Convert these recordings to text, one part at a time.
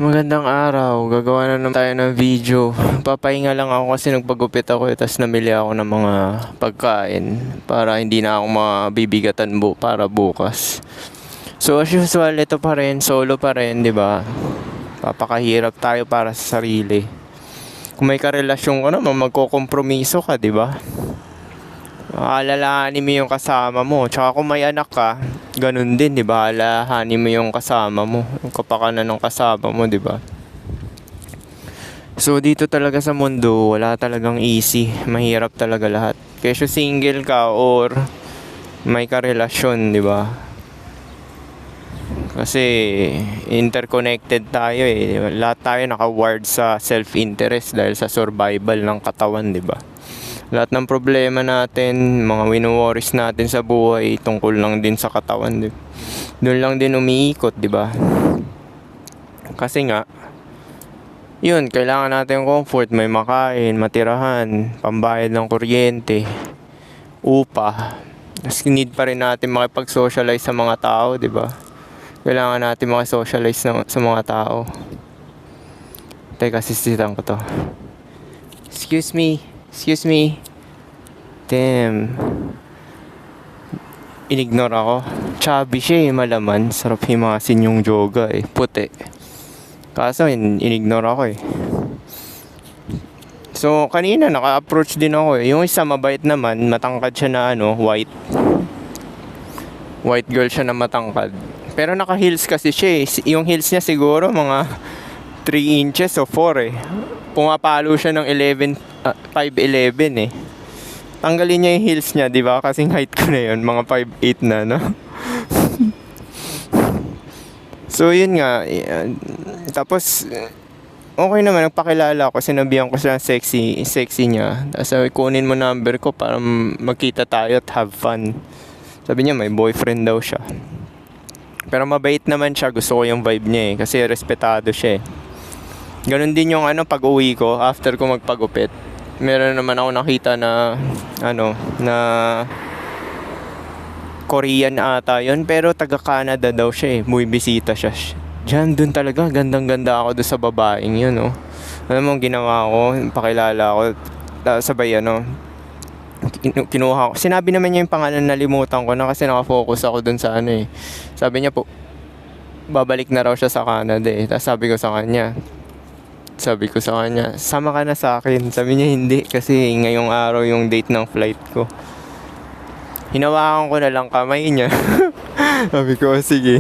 Magandang araw, gagawa na naman tayo ng video. Papahinga lang ako kasi nagpagupit ako tapos namili ako ng mga pagkain para hindi na ako mabibigatan para bukas. So as usual, ito pa rin, solo pa rin, di ba? Papakahirap tayo para sa sarili. Kung may karelasyon ka naman, magkokompromiso ka, di ba? Alalahanin mo yung kasama mo. Tsaka kung may anak ka, ganun din, di ba? Alalahanin mo yung kasama mo. Yung kapakanan ng kasama mo, di ba? So, dito talaga sa mundo, wala talagang easy. Mahirap talaga lahat. Kaya single ka or may karelasyon, di ba? Kasi interconnected tayo eh. Lahat tayo naka-wired sa self-interest dahil sa survival ng katawan, di ba? Lahat ng problema natin, mga wino-worries natin sa buhay, tungkol lang din sa katawan. Doon lang din umiikot, di ba? Kasi nga, yun, kailangan natin comfort, may makain, matirahan, pambayad ng kuryente, upa. Tapos need pa rin natin makipag-socialize sa mga tao, di ba? Kailangan natin makisocialize sa mga tao. Teka, sisitan ko to. Excuse me. Damn. Inignore ako. Chubby siya malaman. Sarap himasin yung yoga puti. Kaso inignore ako So kanina naka-approach din ako Yung isa mabait naman, matangkad siya na white. White girl siya na matangkad. Pero naka-heels kasi siya Yung heels niya siguro mga 3 inches o 4 Pumapalo siya ng 5'11 Tanggalin niya yung heels niya, di ba? Kasing height ko na yun, mga 5'8 na, no? So, yun nga. Tapos, okay naman, nagpakilala ako. Sinabihan ko siya sexy niya. Tapos, kunin mo number ko para magkita tayo at have fun. Sabi niya, may boyfriend daw siya. Pero mabait naman siya. Gusto ko yung vibe niya kasi respetado siya Ganon din yung pag-uwi ko after ko magpagupit. Meron naman ako nakita na na Korean ata yun, pero taga Canada daw siya Bumibisita siya. Diyan, dun talaga, gandang-ganda ako doon sa babaeng yun, Alam mo, ginawa ko, pakilala ko, sabay kinuha ko. Sinabi naman niya yung pangalan, nalimutan ko na kasi nakafocus ako dun sa Sabi niya po, babalik na raw siya sa Canada Tapos sabi ko sa kanya, sama ka na sa akin. Sabi niya hindi kasi ngayong araw yung date ng flight ko. Hinawakan ko na lang kamay niya. Sabi ko, sige.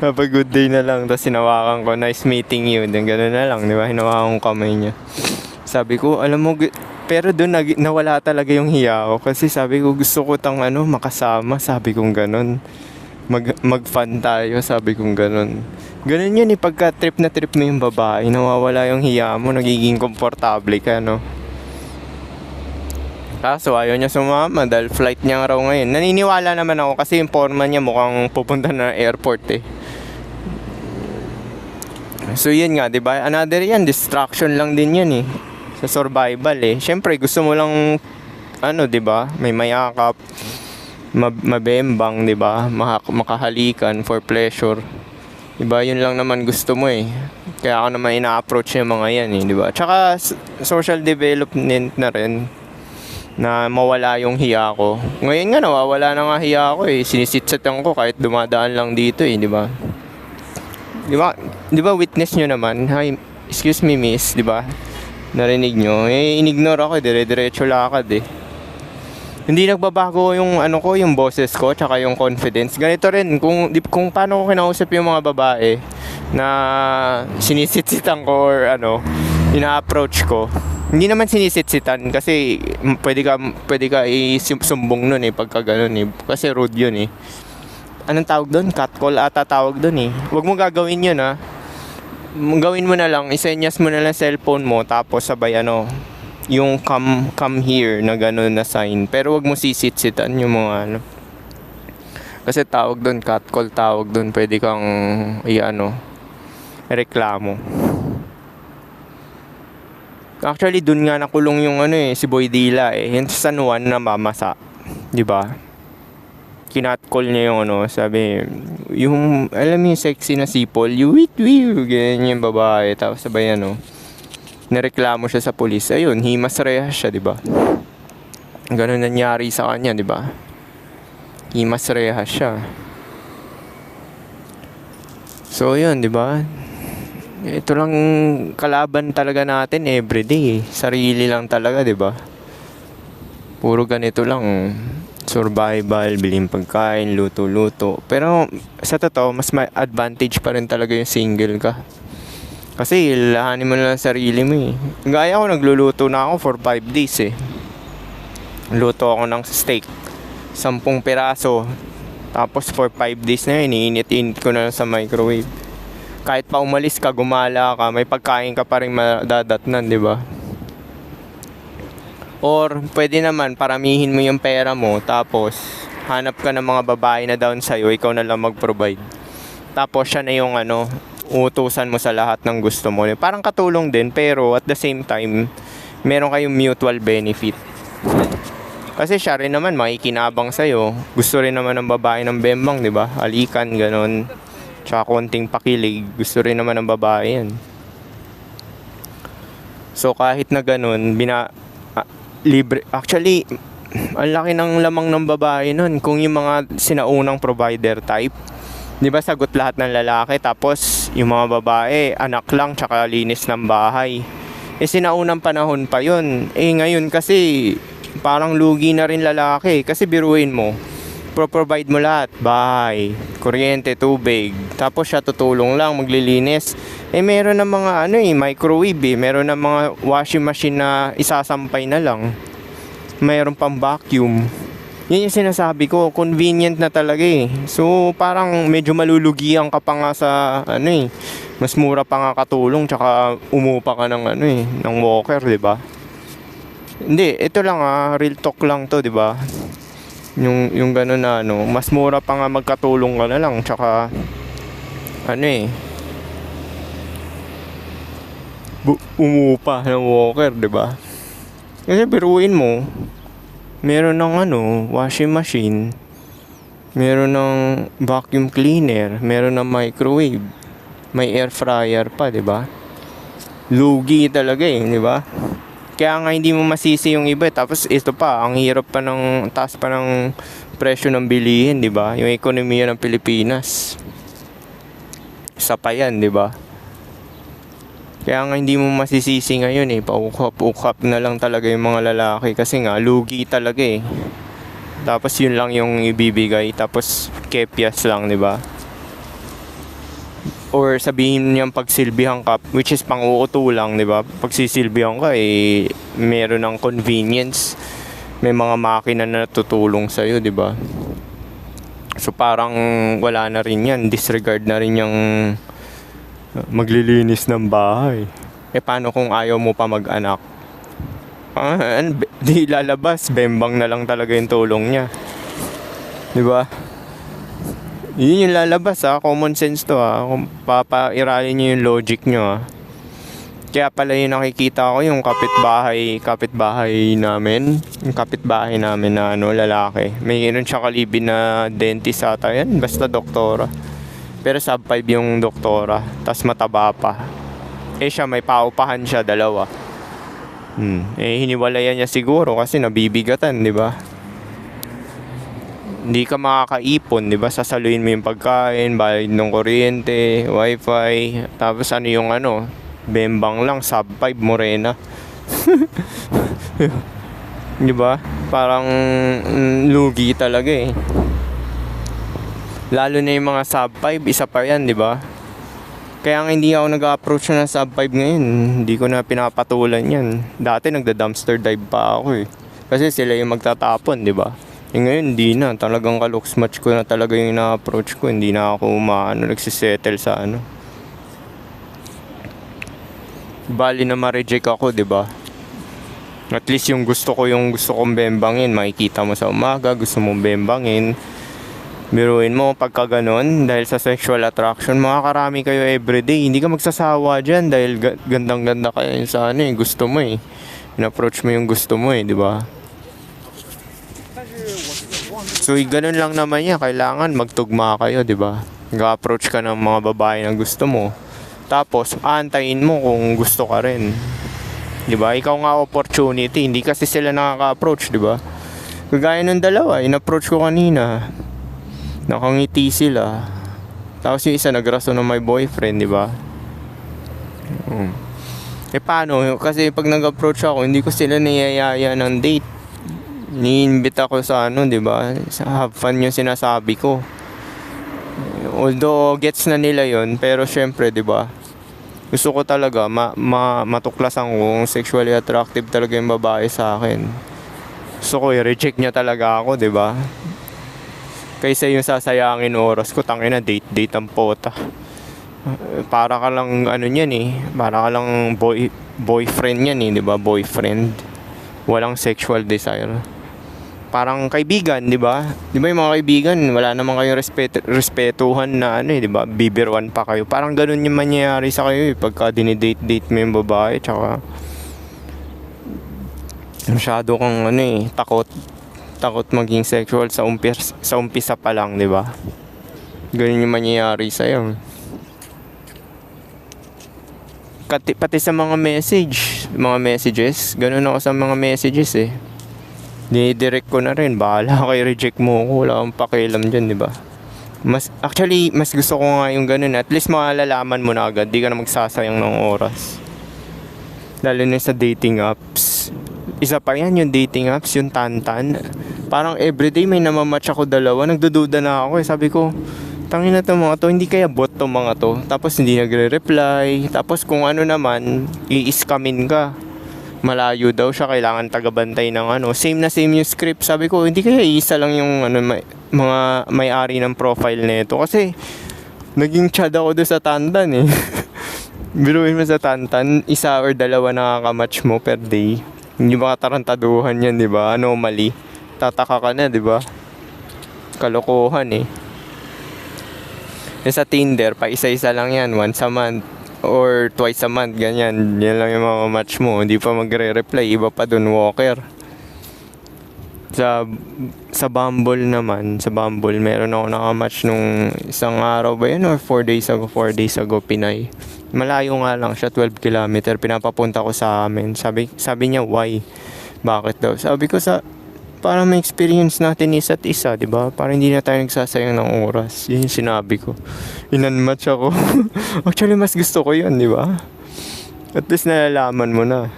Have a good day na lang. Tapos hinawakan ko, nice meeting you. Then gano'n na lang, di ba? Hinawakan ko kamay niya. Sabi ko, alam mo, pero doon nawala talaga yung hiya ko. Kasi sabi ko, gusto ko makasama. Sabi kong gano'n. Mag-fun tayo, sabi kong gano'n. Ganun yun pagka trip na trip mo yung babae, nawawala yung hiya mo, nagiging komportable ka, Kaso ayaw niya sumama dahil flight niya raw ngayon. Naniniwala naman ako kasi yung forma niya mukhang pupunta na airport So yun nga, diba? Another yan, distraction lang din yan sa survival Siyempre gusto mo lang, diba? May mayakap, mabembang, diba? Makahalikan for pleasure. Diba, yun lang naman gusto mo Kaya ako naman ina-approach yung mga yan diba? Tsaka social development na rin na mawala yung hiya ko. Ngayon nga nawawala na nga hiya ko Sinisitsatan ko kahit dumadaan lang dito diba? Diba witness nyo naman. Hi, excuse me miss, diba? Narinig nyo? Inignore ako dire-diretso lakad Hindi nagbabago yung yung boses ko tsaka yung confidence. Ganito rin kung paano ko kinausap yung mga babae na sinisitsitan ko or ina-approach ko. Hindi naman sinisitsitan kasi pwede ka isumbong nun pagka ganun kasi rude yun Anong tawag doon? Catcall ata tawag doon Huwag mo gagawin yun Gawin mo na lang, isenyas mo na lang cellphone mo tapos sabay yung come here na gano'n na sign. Pero wag mo sisitsitan yung mga kasi tawag doon, catcall tawag doon. Pwede kang reklamo. Actually doon nga nakulong yung si Boy Dila Yung sa San Juan na mamasa, di ba? kinat-call niya yung ano, sabi, yung, alam mo yung sexy na sipol, you wit, ganyan yung babae. Tapos sabay ano, nireklamo siya sa pulis. Ayun, himas rehas siya, di ba? Ganun nangyari sa kanya, di ba? Himas rehas siya. So, yun, di ba? Ito lang kalaban talaga natin everyday. Sarili lang talaga, di ba? Puro ganito lang. Survival, biling pagkain, luto-luto. Pero sa totoo, mas may advantage pa rin talaga yung single ka. Kasi lahanin mo na lang sarili mo eh. Gaya ko, nagluluto na ako for 5 days eh. Luto ako ng steak. 10 piraso. Tapos for 5 days na yun, iniinit-init ko na lang sa microwave. Kahit pa umalis ka, gumala ka, may pagkain ka pa rin madadatnan, di ba? Or pwede naman paramihin mo yung pera mo, tapos hanap ka ng mga babae na down sa'yo, ikaw na lang mag-provide. Tapos siya na yung ano, utusan mo sa lahat ng gusto mo. Parang katulong din, pero at the same time, meron kayong mutual benefit. Kasi siya rin naman makikinabang sa'yo. Gusto rin naman ng babae ng bembang, di ba? Alikan, ganon. Tsaka konting pakilig. Gusto rin naman ng babae yan. So kahit na ganon, libre. Actually, ang laki ng lamang ng babae nun. Kung yung mga sinaunang provider type, di ba sagot lahat ng lalaki. Tapos yung mga babae, anak lang, tsaka linis ng bahay. Sinaunang panahon pa yun. Ngayon kasi parang lugi na rin lalaki. Kasi biruin mo, provide mo lahat, bahay, kuryente, tubig, tapos siya tutulong lang, maglilinis. Meron na mga microwave meron na mga washing machine na isasampay na lang, mayroon pang vacuum. Yan yung sinasabi ko, convenient na talaga eh. So parang medyo malulugian ka pa nga sa mas mura pa nga katulong, tsaka umupa ka ng ng walker, di ba? Hindi, ito lang real talk lang to, di ba? Yung gano'n na mas mura pa nga magkatulong ka na lang, tsaka umupa ng walker, di ba? Kasi biruin mo, meron ng washing machine, meron ng vacuum cleaner, meron ng microwave, may air fryer pa, di ba? Lugi talaga di ba? Kaya nga hindi mo masisi yung iba. Tapos ito pa, ang hirap pa ng taas pa ng presyo ng bilihin, di ba? Yung ekonomiya ng Pilipinas. Isa pa yan, di ba? Kaya nga hindi mo masisisi ngayon Paukap-ukap na lang talaga yung mga lalaki. Kasi nga, lugi talaga Tapos yun lang yung ibibigay. Tapos kepyas lang, di ba? Or sabihin niyang pagsilbihan ka, which is pang-uuto lang, di ba? Pagsisilbihan ka, meron ng convenience. May mga makina na tutulong sa'yo, di ba? So parang wala na rin yan. Disregard na rin yung maglilinis ng bahay. Paano kung ayaw mo pa mag-anak? Di lalabas. Bembang na lang talaga yung tulong niya. Di ba? Yun yung lalabas common sense to kung papairalin nyo yung logic nyo Kaya pala yung nakikita ko yung kapitbahay namin. Yung kapitbahay namin na lalaki. May gano'n siya kalibin na dentist ata yan, basta doktora. Pero sub 5 yung doktora, tas mataba pa. Siya may paupahan siya, 2. Hiniwalayan niya siguro kasi nabibigatan, di ba? Hindi ka makakaipon, di ba? Sasaluin mo yung pagkain, bayad ng kuryente, wifi, tapos yung bembang lang, sub 5, morena. Di ba? Parang lugi talaga Lalo na yung mga sub 5, isa pa yan, di ba? Kaya nga hindi ako nag-approach na sub 5 ngayon. Hindi ko na pinapatulan yan. Dati nagda-dumpster dive pa ako Kasi sila yung magtatapon, di ba? Ngayon hindi na, talagang ka-looks match ko na talaga yung na-approach ko. Hindi na ako nagsisettle sa Bali na ma-reject ako, di ba? At least yung gusto kong bembangin, makikita mo sa umaga, gusto mong bembangin. Biruin mo pagka ganon, dahil sa sexual attraction, makakarami kayo everyday. Hindi ka magsasawa dyan dahil gandang-ganda kayo sa gusto mo In-approach mo yung gusto mo di ba? So, ganun lang naman yan. Kailangan magtugma kayo, di ba? Nag-approach ka ng mga babae na gusto mo. Tapos, aantayin mo kung gusto ka rin. Di ba? Ikaw nga opportunity. Hindi kasi sila nakaka-approach, di ba? Kagaya ng dalawa, in-approach ko kanina. Nakangiti sila. Tapos yung isa nagraso ng my boyfriend, di ba? Paano? Kasi pag nag-approach ako, hindi ko sila niyayaya ng date. Ni-invite ako sa di ba? Sa have fun yung sinasabi ko. Although gets na nila yon, pero syempre, di ba? Gusto ko talaga matuklasan kung sexually attractive talaga yung babae sa akin. Gusto ko i-reject niya talaga ako, di ba? Kaysa yung sasayangin oras ko, tangina date ang pota. Para ka lang niyan eh. Para ka lang boyfriend yan eh, di ba? Boyfriend. Walang sexual desire. Parang kaibigan, di ba? Di ba yung mga kaibigan, wala naman kayong respetuhan na di ba? Bibiruan pa kayo. Parang ganun yung mangyayari sa kayo eh. Pagka dinidate-date mo yung babae, tsaka masyado kang takot maging sexual sa umpisa pa lang, di ba? Ganun yung mangyayari sa'yo. Pati sa mga messages, ganun ako sa mga messages eh. Dinidirect ko na rin, bahala kayo, reject mo ako, wala akong pakialam dyan, di ba? Mas gusto ko nga yung ganun, at least malalaman mo na agad, di ka na magsasayang ng oras. Lalo na sa dating apps. Isa pa yan, yung dating apps, yung Tantan. Parang everyday may namamatch ako dalawa, nagdududa na ako eh. Sabi ko, tangin na to mga to, hindi kaya bot to mga to. Tapos hindi nagre-reply. Tapos kung naman, i-scamin ka. Malayo daw siya, kailangan tagabantay ng Same yung script. Sabi ko, hindi kaya isa lang yung mga may-ari ng profile nito. Kasi, naging chad ako doon sa Tantan eh. Biruin mo sa Tantan, isa or dalawa nakakamatch mo per day. Hindi ba katarantaduhan yan, di ba? Anomaly. Tataka ka na, di ba? Kalokohan eh. Sa Tinder, pa isa-isa lang yan, once a month or twice a month, ganyan. Yan lang yung mga match mo. Hindi pa magre-reply, iba pa dun, walker. Sa Bumble naman, meron ako nakamatch nung isang araw ba yun or 4 days ago, Pinay. Malayo nga lang siya, 12 kilometer, pinapapunta ko sa amin. Sabi niya, why? Bakit daw? Sabi ko, para ma-experience natin isa't isa, di ba? Para hindi na tayo nagsasayang ng oras. Yun yung sinabi ko. Inunmatch ako. Actually, mas gusto ko yun, di ba? At least nalalaman mo na.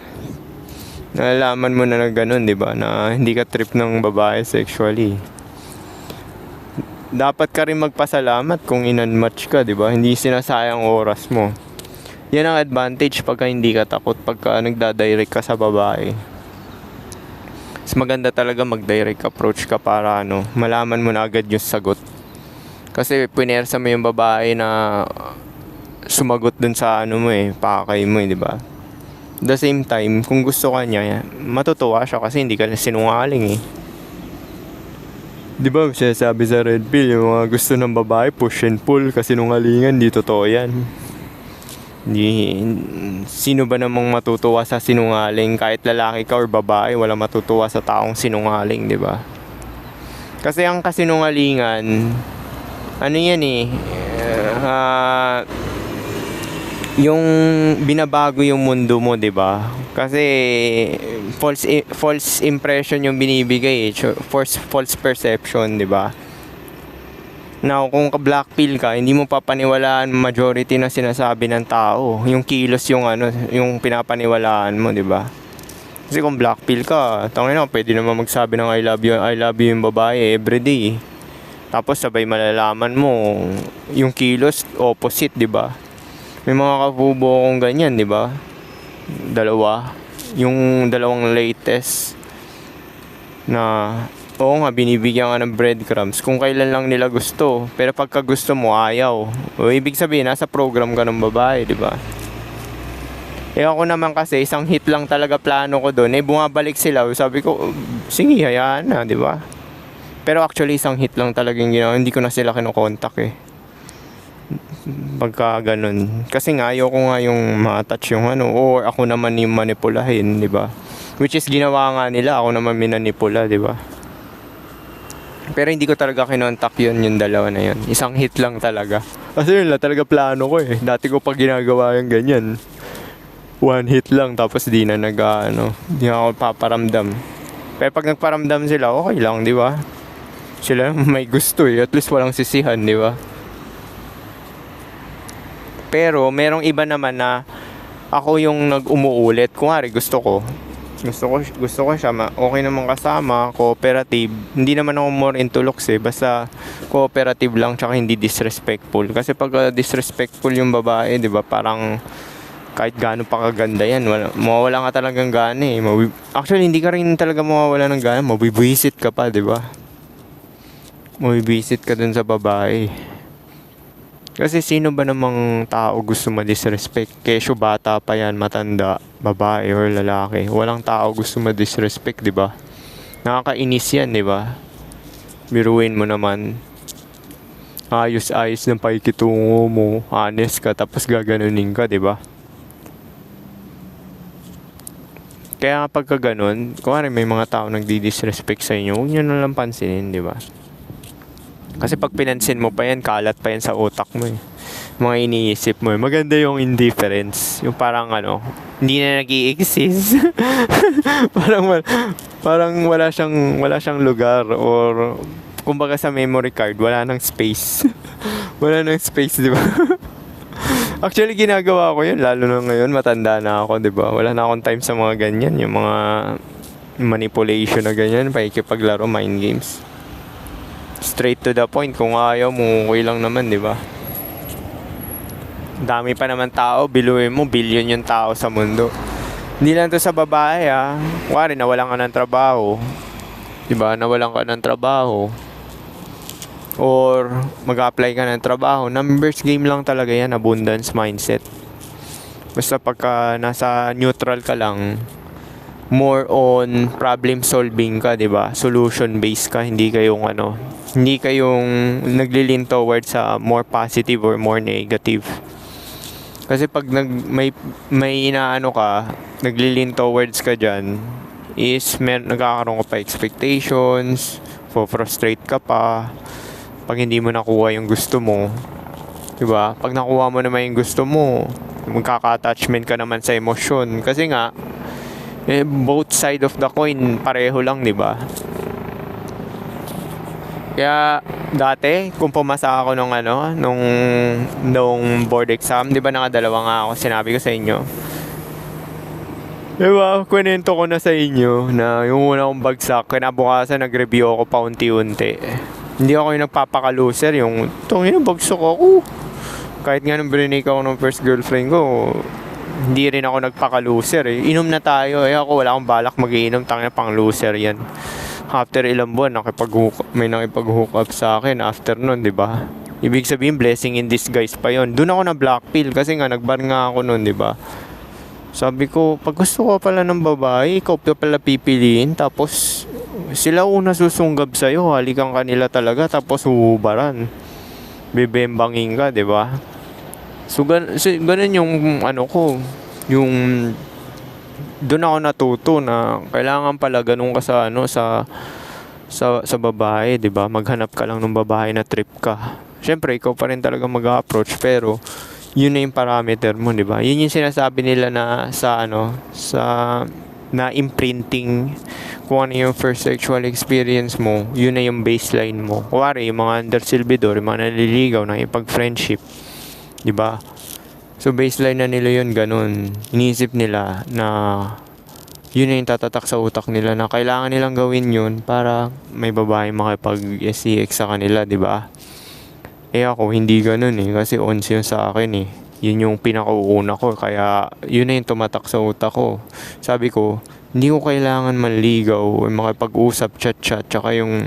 Nalalaman mo na ganun, di ba? Na hindi ka trip ng babae sexually. Dapat ka rin magpasalamat kung inunmatch ka, di ba? Hindi sinasayang oras mo. Yan ang advantage pagka hindi ka takot, pagka nagdadirect ka sa babae. Mas maganda talaga mag-direct approach ka para malaman mo na agad yung sagot. Kasi pinersa mo yung babae na sumagot dun sa pakay mo di ba? The same time, kung gusto ka niya, matutuwa siya kasi hindi ka na sinungaling eh. Di ba sinasabi sa Red Pill, yung mga gusto ng babae, push and pull, kasi nungalingan, di totoo yan. Sino ba namang matutuwa sa sinungaling? Kahit lalaki ka or babae, wala matutuwa sa taong sinungaling, di ba? Kasi ang kasinungalingan, yan eh, yung binabago yung mundo mo, di ba? Kasi false impression yung binibigay, false perception, di ba? Now, kung ka-black pill ka, hindi mo papaniwalaan majority na sinasabi ng tao. Yung kilos yung yung pinapaniwalaan mo, di ba? Kasi kung black pill ka, pwede naman magsabi ng I love you yung babae everyday. Tapos sabay malalaman mo yung kilos opposite, di ba? May mga kapubo akong ganyan, di ba? Yung dalawang latest na oo nga, binibigyan ka ng breadcrumbs kung kailan lang nila gusto. Pero pagka gusto mo, ayaw. O, ibig sabihin, nasa program ka ng babae, di ba? Ako naman kasi, isang hit lang talaga plano ko doon. Bumabalik sila. Sabi ko, sige, hayaan na, di ba? Pero actually, isang hit lang talaga yung ginawa. Hindi ko na sila kinokontak eh. Pagka ganun. Kasi nga, ayoko nga yung ma-touch yung or ako naman yung manipulahin, di ba? Which is, ginawa nga nila, ako naman minanipula, di ba? Pero hindi ko talaga kinontak yun, yung dalawa na yun. Isang hit lang talaga. Kasi yun lang talaga plano ko eh. Dati ko pa ginagawa yung ganyan. One hit lang, tapos di na di na ako paparamdam. Pero pag nagparamdam sila, okay lang, di ba? Sila may gusto eh. At least walang sisihan, di ba? Pero merong iba naman na ako yung nag-umuulit. Kung nga gusto ko siya, okay naman kasama, cooperative. Hindi naman ako more into looks eh, basta cooperative lang tsaka hindi disrespectful. Kasi pag disrespectful yung babae, 'di ba? Parang kahit gaano pa kaganda yan, mawawala ka talagang gana eh. Actually, hindi ka rin talaga mawawala ng gana, mabibwisit ka pa, 'di ba? Mabibwisit ka dun sa babae. Kasi sino ba namang tao gusto ma-disrespect? Kesyo bata pa yan, matanda, babae or lalaki. Walang tao gusto ma-disrespect, di ba? Nakakainis yan, di ba? Biruin mo naman. Ayos-ayos ng pakikitungo mo, honest ka, tapos gaganunin ka, di ba? Kaya pagka ganun, kung may mga tao nagdi-disrespect sa inyo, huwag nyo nalang pansinin, di ba? Kasi pag pinansin mo pa yan, kalat pa yan sa utak mo eh. Mga iniisip mo eh. Maganda yung indifference. Yung parang hindi na nag-i-exist. parang wala siyang lugar, or kumbaga sa memory card, wala nang space. Wala nang space, di ba? Actually, ginagawa ko yun, lalo na ngayon, matanda na ako, di ba? Wala na akong time sa mga ganyan, yung mga manipulation na ganyan, pakikipaglaro, mind games. Straight to the point, kung ayaw mo, okay lang naman, di ba? Dami pa naman tao, biluin mo, billion yung tao sa mundo. Hindi lang to sa babae Kuwari, nawalan ka ng trabaho. Di ba? Nawalan ka ng trabaho. Or mag-apply ka ng trabaho. Numbers game lang talaga yan, abundance mindset. Basta pagka nasa neutral ka lang, more on problem solving ka, 'di ba? Solution based ka, hindi kayong naglilin towards sa more positive or more negative. Kasi pag may inaano ka, naglilin towards ka diyan, is nagkakaroon ka pa expectations, frustrate ka pa pag hindi mo nakuha yung gusto mo. 'Di ba? Pag nakuha mo naman yung gusto mo, magkaka-attachment ka naman sa emosyon kasi nga both side of the coin pareho lang, di ba? Kaya dati kung pumasa ako nung board exam, di ba nakadalawa nga ako, sinabi ko sa inyo. Di ba, kwento ko na sa inyo na yung una kong bagsak, kinabukasan nag-review ako paunti-unti. Hindi ako yung nagpapaka-loser, yung bagsak ako. Kahit nga nung brinake ako ng first girlfriend ko, hindi rin ako nagpaka-loser eh. Inom na tayo ako wala akong balak mag-iinom, tangina pang loser yan. After ilang buwan may nakipag-hook up sa akin after nun, di ba? Ibig sabihin blessing in disguise pa yon. Doon ako na blackpill kasi nga nagbar nga ako nun, di ba? Sabi ko, pag gusto ko pala ng babae, ikaw pala pipiliin, tapos sila una susunggab sa'yo, halikan kanila talaga, tapos huhubaran. Bibembangin ka, di ba? So ganun yung yung doon ako natuto na kailangan pala ganun ka sa babae, 'di ba? Maghanap ka lang ng babae na trip ka. Syempre ikaw pa rin talaga mag-approach, pero yun na yung parameter mo, 'di ba? Yun yung sinasabi nila na sa na imprinting, kung ano yung first sexual experience mo, yun na yung baseline mo. Kuwari, yung mga undersilbidor, yung mga naliligaw, ng ipag-friendship, diba? So, baseline na nila yun, ganun. Iniisip nila na yun na yung tatatak sa utak nila na kailangan nilang gawin yun para may babae makipag-SEX sa kanila, diba? Ako, hindi ganun kasi ons yun sa akin Yun yung pinakauuna ko, kaya yun na yung tumatak sa utak ko. Sabi ko, hindi ko kailangan manligaw o makipag-usap, chat-chat, tsaka yung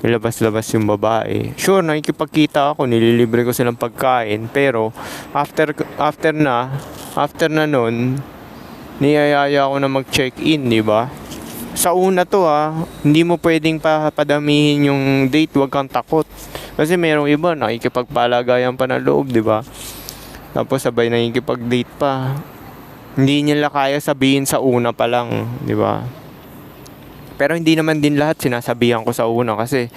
ilabas-labas yung babae. Sure, nakikipagkita ako, nililibre ko silang pagkain, pero after na nun, niyayaya ako na mag-check-in, di ba? Sa una to hindi mo pwedeng padamihin yung date, wag kang takot. Kasi merong iba, nakikipagpalagayan pa ng loob, di ba? Tapos sabay nakikipag-date pa. Hindi nila kaya sabihin sa una pa lang, di ba? Pero hindi naman din lahat sinasabihan ko sa una kasi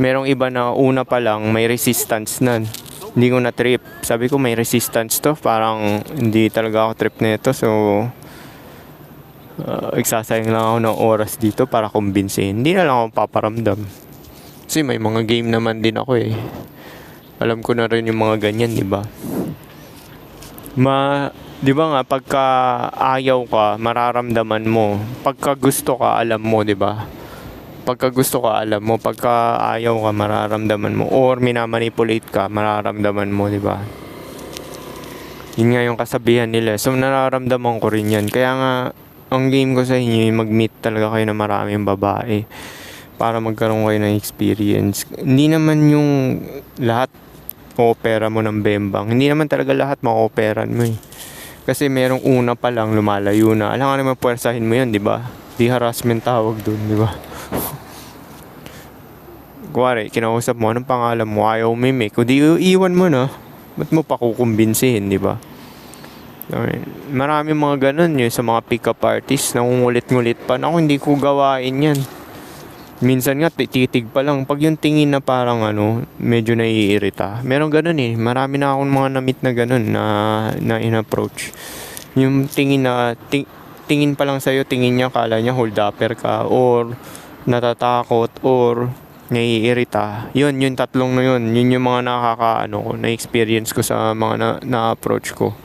merong iba na una pa lang may resistance na. Hindi ko na trip. Sabi ko may resistance to. Parang hindi talaga ako trip nito. So, igsasayang lang ako ng oras dito para kumbinsihin. Hindi na lang ako paparamdam. Kasi may mga game naman din ako eh. Alam ko na rin yung mga ganyan, di ba? Di ba nga, pagka ayaw ka, mararamdaman mo. Pagka gusto ka, alam mo, di ba? Pagka gusto ka, alam mo. Pagka ayaw ka, mararamdaman mo. Or minamanipulate ka, mararamdaman mo, di ba? Yun nga yung kasabihan nila. So, nararamdaman ko rin yan. Kaya nga, ang game ko sa inyo, mag-meet talaga kayo ng maraming babae para magkaroon kayo ng experience. Hindi naman yung lahat opera mo ng bembang. Hindi naman talaga lahat ma-operan mo eh. Kasi merong una pa lang lumalayo na. Alam nga naman puwersahin mo yun, di ba? Di harassment tawag dun, di ba? Kuwari, kinausap mo, anong pangalan mo? Ayaw mimic. O di iwan mo na. Ba't mo pa kukumbinsihin, di ba? Okay. Marami mga ganun yun sa mga pick-up artists. Nangungulit-ngulit pa. Ako, hindi ko gawain yan. Minsan nga, titig pa lang. Pag yung tingin na parang medyo naiirita. Meron ganun eh. Marami na akong mga na-meet na ganun na in-approach. Yung tingin na, tingin pa lang sa'yo, tingin niya, kala niya hold upper ka, or natatakot, or naiirita. Yun, yung tatlong na yun. Yun yung mga na-experience ko sa mga na-approach ko.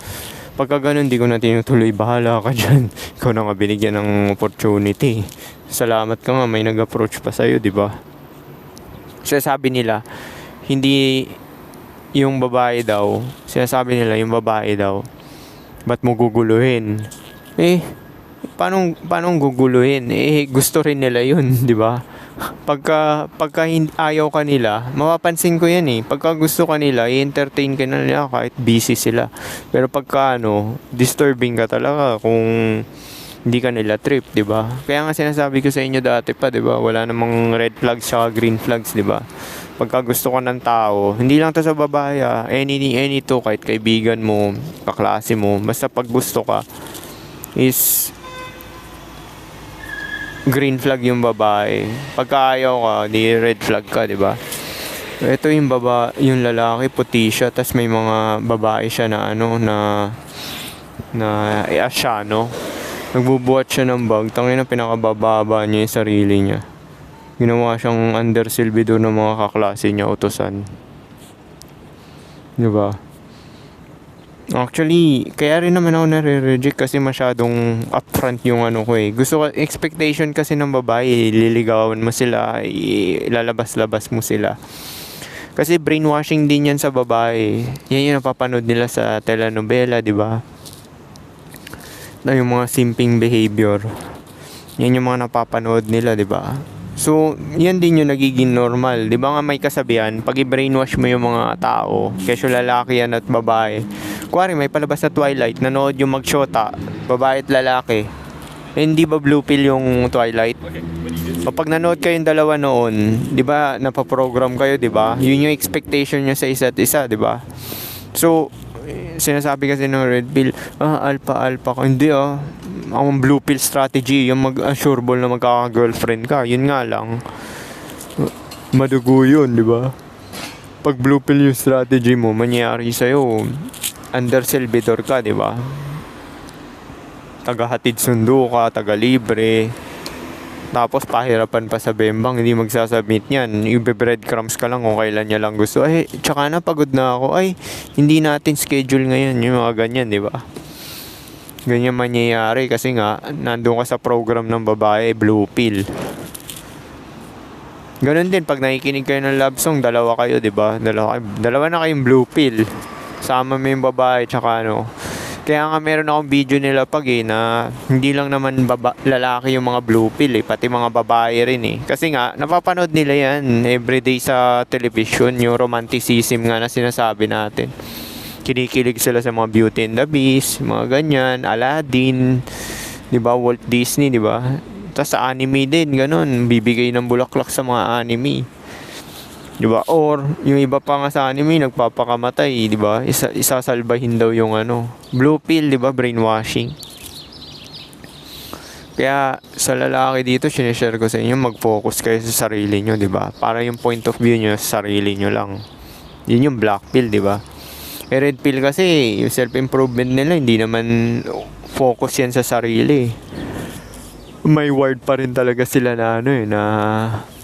Pagka ganun, di ko na tinutuloy. Bahala ka dyan. Ikaw na nga binigyan ng opportunity. Salamat ka nga, may nag-approach pa sa'yo, di ba? Sinasabi nila, hindi yung babae daw, ba't mo guguluhin? Paano guguluhin? Gusto rin nila yun, di ba? Pagka ayaw ka nila, mapapansin ko yan eh. Pagka gusto ka nila, i-entertain ka na nila kahit busy sila. Pero pagka disturbing ka talaga kung hindi ka nila trip, di ba? Kaya nga sinasabi ko sa inyo dati pa, di ba? Wala namang red flags sa green flags, di ba? Pagka gusto ko ng tao, hindi lang to sa babae, any to, kahit kaibigan mo, kaklase mo, basta pag gusto ka, is green flag yung babae. Pagka ayaw ka, di red flag ka, di ba? Ito yung yung lalaki, puti siya, tas may mga babae siya na Asyano. Nagbubuhat siya ng bag, tangina pinakabababa niya yung sarili niya. Ginawa siyang underserved ng mga kaklase niya, utusan. Di ba? Actually, kaya rin naman ako nare-reject kasi masyadong upfront yung ko eh. Gusto ko, expectation kasi ng babae, liligawan mo sila, ilalabas-labas mo sila. Kasi brainwashing din yan sa babae. Yan yung napapanood nila sa telenovela, di ba? Na yung mga simping behavior. Yan yung mga napapanood nila, di ba? So, yan din yung nagiging normal. Di ba nga may kasabihan, pag i-brainwash mo yung mga tao, kesyo lalaki yan at babae. Kuwari, may palabas sa Twilight, nanood yung magsyota, babae at lalaki. Hindi ba blue pill yung Twilight? O pag nanood kayong dalawa noon, di ba, napaprogram kayo, di ba? Yun yung expectation nyo sa isa't isa, di ba? So, sinasabi kasi ng red pill, alpha ka. Hindi ang blue pill strategy, yung sure ball na magkaka-girlfriend ka. Yun nga lang, madugo yun, di ba? Pag blue pill yung strategy mo, mangyayari sa'yo, underserved ka, di ba? Tagahatid sundo ka, taga-libre. Tapos pahirapan pa sa bembang, hindi magsasubmit niyan. Ibe-breadcrumbs ka lang kung kailan niya lang gusto. Tsaka na, pagod na ako. Hindi natin schedule ngayon. Yung mga ganyan, di ba? Ganyan mangyayari kasi nga, nandun ka sa program ng babae, blue pill. Ganun din, pag nakikinig kayo ng love song, dalawa kayo, di ba? Dalawa na kayong blue pill. Sama mo yung babae, tsaka Kaya nga meron akong video nila na hindi lang naman lalaki yung mga blue pill pati mga babae rin Kasi nga, napapanood nila yan everyday sa television, yung romanticism nga na sinasabi natin. Kinikilig sila sa mga Beauty and the Beast, mga ganyan, Aladdin, di ba, Walt Disney, di ba? Tapos sa anime din, ganun, bibigay ng bulaklak sa mga anime. Di ba? Or, yung iba pa nga sa anime, nagpapakamatay, di ba? Isasalbahin daw yung blue pill, di ba? Brainwashing. Kaya sa lalaki dito, sinishare ko sa inyo, mag-focus kayo sa sarili nyo, di ba? Para yung point of view nyo sa sarili nyo lang. Yun yung black pill, di ba? Eh, red pill kasi, yung self-improvement nila, hindi naman focus yan sa sarili. May word pa rin talaga sila na na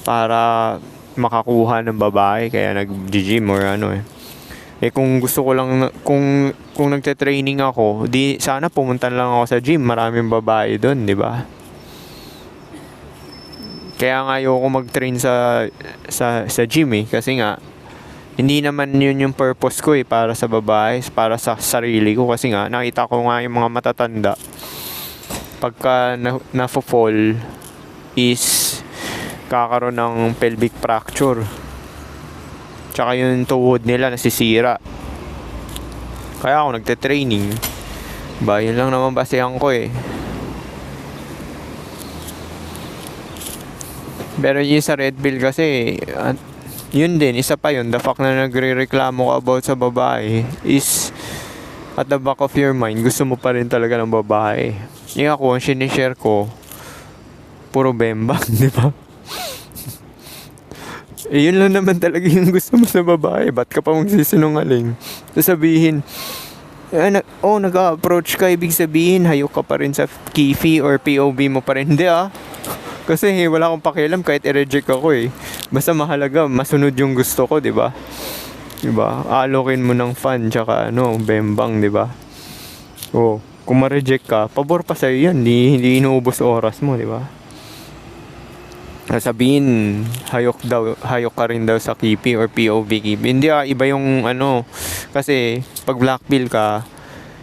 para makakuha ng babae, kaya nag-gym or Eh kung gusto ko lang kung nagte-training ako, di sana pumunta lang ako sa gym, maraming babae doon, di ba? Kaya nga ayoko mag-train sa gym kasi nga hindi naman yun yung purpose ko para sa babae, para sa sarili ko kasi nga nakita ko nga yung mga matatanda pagka na-fall is kakaroon ng pelvic fracture. Tsaka yung tuhod nila nasisira. Kaya ako nagte-training. Yun lang naman basehan ko Pero yung sa red pill kasi, yun din, isa pa yun. The fact na nagre-reklamo ka about sa babae is at the back of your mind, gusto mo pa rin talaga ng babae. Yung ako, ang sinishare ko, puro bembang, di ba? Yun lang naman talaga yung gusto mo sa babae. Ba't ka pa magsisinungaling? Sasabihin, nag-approach ka, ibig sabihin, hayok ka pa rin sa kifi or POV mo pa rin. Hindi Kasi wala akong pakialam kahit i-reject ako Basta mahalaga, masunod yung gusto ko, di ba? Di ba? Alokin mo ng fan, tsaka bembang, di ba? Kung ma-reject ka, pabor pa sa'yo yan. Hindi inuubos oras mo, di ba? Sabihin, hayok ka rin daw sa kipi or POV kipi. Hindi iba yung kasi pag black pill ka,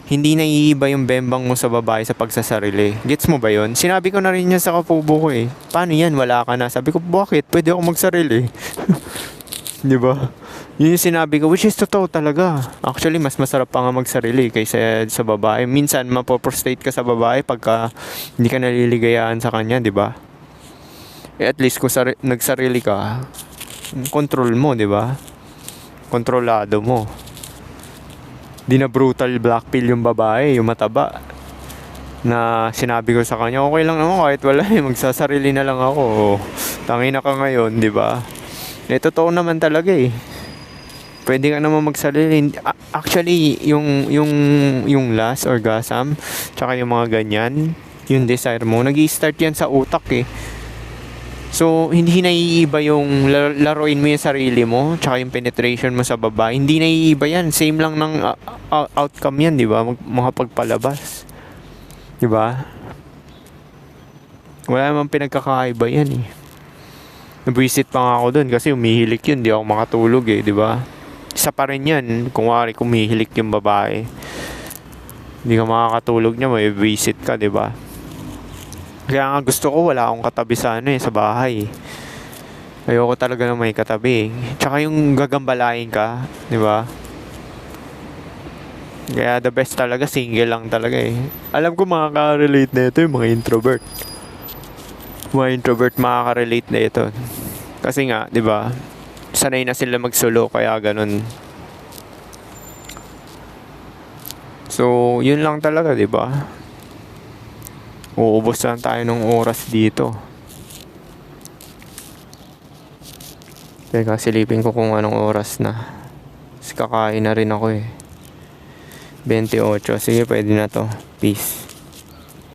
hindi naiiba yung bembang mo sa babae sa pagsasarili. Gets mo ba yun? Sinabi ko na rin yan sa kapubo ko Paano yan? Wala ka na. Sabi ko, bakit? Pwede ako magsarili. Di ba? Yun yung sinabi ko, which is totoo talaga. Actually, mas masarap pa nga magsarili kaysa sa babae. Minsan, mapoprostrate ka sa babae pagka hindi ka naliligayaan sa kanya, di ba? At least kung nagsarili ka, control mo, di ba? Kontrolado mo. Di na brutal black pill yung babae, yung mataba. Na sinabi ko sa kanya, okay lang naman kahit wala magsasarili na lang ako. Tangin na ka ngayon, di ba? Totoo naman talaga Pwede ka naman magsarili. Actually, yung last orgasm, tsaka yung mga ganyan, yung desire mo, nag-i-start yan sa utak So, hindi naiiba yung laruin mo yung sarili mo, tsaka yung penetration mo sa babae. Hindi naiiba yan. Same lang ng outcome yan, di ba? Makapagpalabas. Di ba? Wala namang pinagkakaiba yan Nabwisit pa nga ako dun kasi umihilik yun. Di ako makatulog di ba? Isa pa rin yan. Kung wari kumihilik yung babae. Hindi ka makakatulog niya, may visit ka, di ba? Kaya nga gusto ko wala akong katabi sa sa bahay. Ayoko talaga na may katabi Tsaka yung gagambalain ka, di ba? Kaya the best talaga, single lang talaga Alam ko makaka-relate na ito yung mga introvert. Mga introvert makaka-relate na ito. Kasi nga, di ba? Sanay na sila mag-solo, kaya ganun. So, yun lang talaga, di ba? Uubos lang tayo ng oras dito. Teka, silipin ko kung anong oras na. Kasi kakain na rin ako 28. Sige, pwede na to. Peace.